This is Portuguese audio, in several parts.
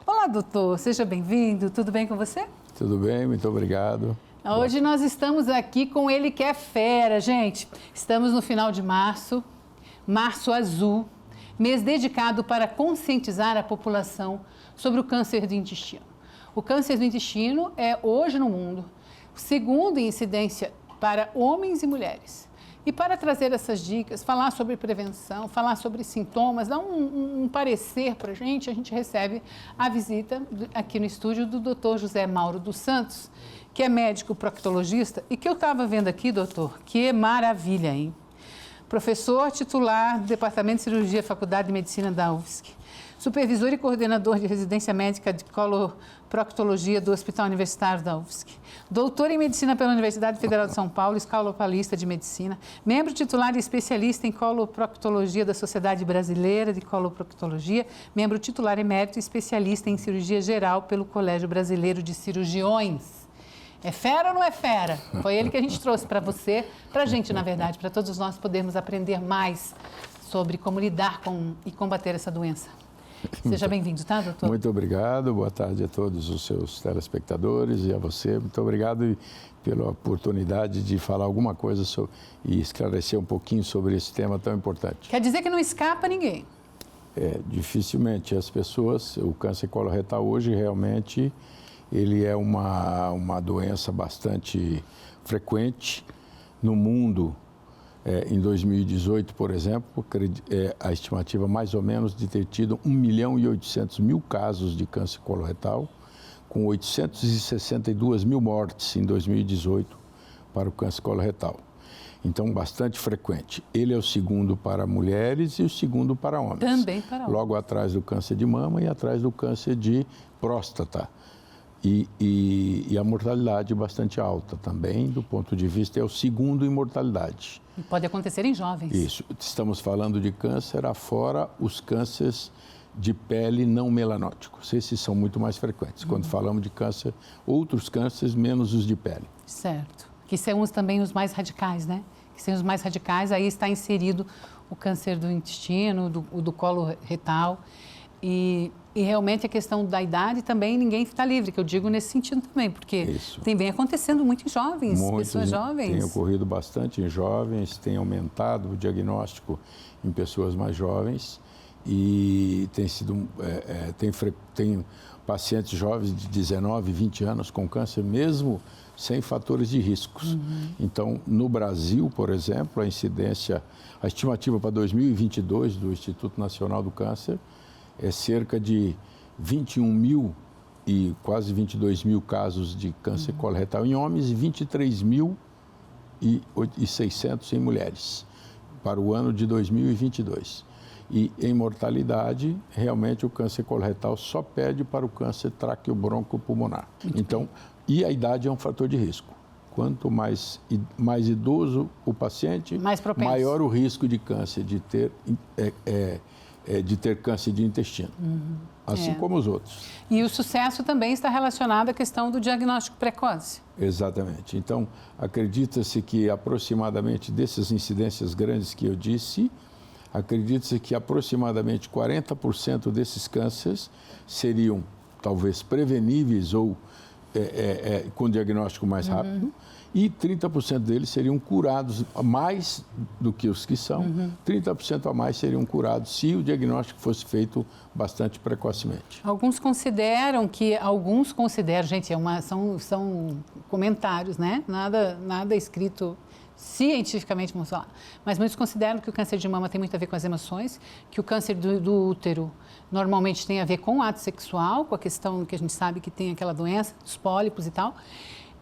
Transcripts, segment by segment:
Olá, doutor, seja bem-vindo. Tudo bem com você? Tudo bem, muito obrigado. Hoje nós estamos aqui com ele que é fera, gente. Estamos no final de março, Março Azul, mês dedicado para conscientizar a população sobre o câncer do intestino. O câncer do intestino é, hoje no mundo, o segundo em incidência para homens e mulheres. E para trazer essas dicas, falar sobre prevenção, falar sobre sintomas, dar um parecer para a gente recebe a visita aqui no estúdio do Dr. José Mauro dos Santos, que é médico proctologista e que eu estava vendo aqui, doutor, que maravilha, hein? Professor titular do Departamento de Cirurgia, Faculdade de Medicina da UFSC, supervisor e coordenador de residência médica de coloproctologia do Hospital Universitário da UFSC, doutor em medicina pela Universidade Federal de São Paulo, escalopalista de medicina, membro titular e especialista em coloproctologia da Sociedade Brasileira de Coloproctologia, membro titular emérito e especialista em cirurgia geral pelo Colégio Brasileiro de Cirurgiões. É fera ou não é fera? Foi ele que a gente trouxe para você, para a gente, na verdade, para todos nós podermos aprender mais sobre como lidar com e combater essa doença. Seja bem-vindo, tá, doutor? Muito obrigado, boa tarde a todos os seus telespectadores e a você. Muito obrigado pela oportunidade de falar alguma coisa e esclarecer um pouquinho sobre esse tema tão importante. Quer dizer que não escapa ninguém? Dificilmente as pessoas, o câncer coloretal hoje realmente ele é uma doença bastante frequente no mundo. Em 2018, por exemplo, a estimativa mais ou menos de ter tido 1.800.000 casos de câncer coloretal, com 862.000 mortes em 2018 para o câncer coloretal. Então, bastante frequente. Ele é o segundo para mulheres e o segundo para homens. Também para homens. Logo atrás do câncer de mama e atrás do câncer de próstata. E a mortalidade bastante alta também, do ponto de vista, é o segundo em mortalidade. E pode acontecer em jovens. Isso. Estamos falando de câncer, afora os cânceres de pele não melanóticos. Esses são muito mais frequentes. Quando falamos de câncer, outros cânceres, menos os de pele. Certo. Que são também os mais radicais, né? Que são os mais radicais, aí está inserido o câncer do intestino, do colo retal. E realmente a questão da idade também ninguém está livre, que eu digo nesse sentido também, porque vem acontecendo muito em jovens, pessoas jovens. Tem ocorrido bastante em jovens, tem aumentado o diagnóstico em pessoas mais jovens e tem pacientes jovens de 19, 20 anos com câncer, mesmo sem fatores de riscos. Então, no Brasil, por exemplo, a estimativa para 2022 do Instituto Nacional do Câncer é cerca de 21.000 e quase 22.000 casos de câncer coloretal em homens e 23.600 em mulheres para o ano de 2022. E em mortalidade, realmente o câncer coloretal só perde para o câncer traqueobronco-pulmonar. Então, e a idade é um fator de risco. Quanto mais idoso o paciente, maior o risco de câncer, de ter câncer de intestino, assim como os outros. E o sucesso também está relacionado à questão do diagnóstico precoce. Exatamente. Então, acredita-se que aproximadamente dessas incidências grandes que eu disse, acredita-se que aproximadamente 40% desses cânceres seriam talvez preveníveis ou com diagnóstico mais rápido, e 30% deles seriam curados, mais do que os que são, 30% a mais seriam curados se o diagnóstico fosse feito bastante precocemente. Alguns consideram, gente, são comentários, né? Nada escrito cientificamente, vamos falar. Mas muitos consideram que o câncer de mama tem muito a ver com as emoções, que o câncer do útero normalmente tem a ver com o ato sexual, com a questão que a gente sabe que tem aquela doença, dos pólipos e tal.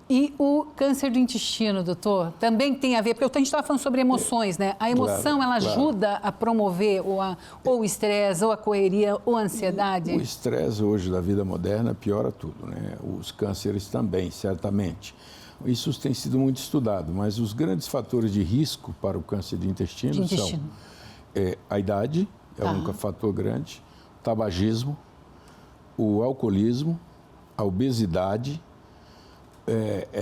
E o câncer do intestino, doutor, também tem a ver, porque a gente estava falando sobre emoções, né? A emoção, ela ajuda a promover ou o estresse, ou a correria, ou a ansiedade? O estresse hoje da vida moderna piora tudo, né? Os cânceres também, certamente. Isso tem sido muito estudado, mas os grandes fatores de risco para o câncer de intestino são a idade, é um fator grande, o tabagismo, o alcoolismo, a obesidade,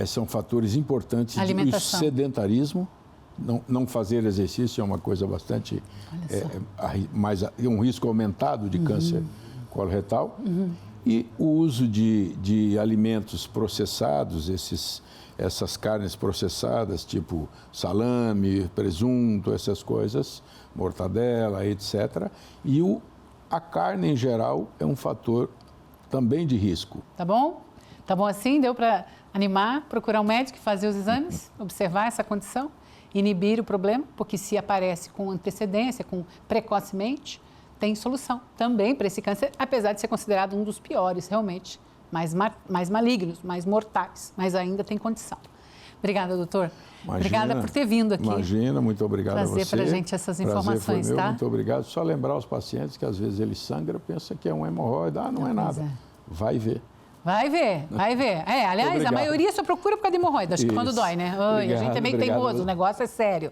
são fatores importantes. O sedentarismo, não fazer exercício é uma coisa bastante, um risco aumentado de câncer coloretal. E o uso de alimentos processados, essas carnes processadas, tipo salame, presunto, essas coisas, mortadela, etc. E a carne em geral é um fator também de risco. Tá bom? Tá bom assim? Deu para animar, procurar um médico, fazer os exames, observar essa condição, inibir o problema, porque se aparece com antecedência, precocemente, tem solução também para esse câncer, apesar de ser considerado um dos piores, realmente, mais malignos, mais mortais, mas ainda tem condição. Obrigada, doutor. Imagina, obrigada por ter vindo aqui. Imagina, muito obrigado a você. Trazer para a gente essas informações, Prazer foi meu, tá? Muito obrigado. Só lembrar aos pacientes que às vezes eles sangram, pensa que é um hemorroide, não é nada. Vai ver. Vai ver, vai ver. Aliás, a maioria só procura por causa de hemorroida, acho que quando dói, né? Ai, a gente é meio teimoso, o negócio é sério.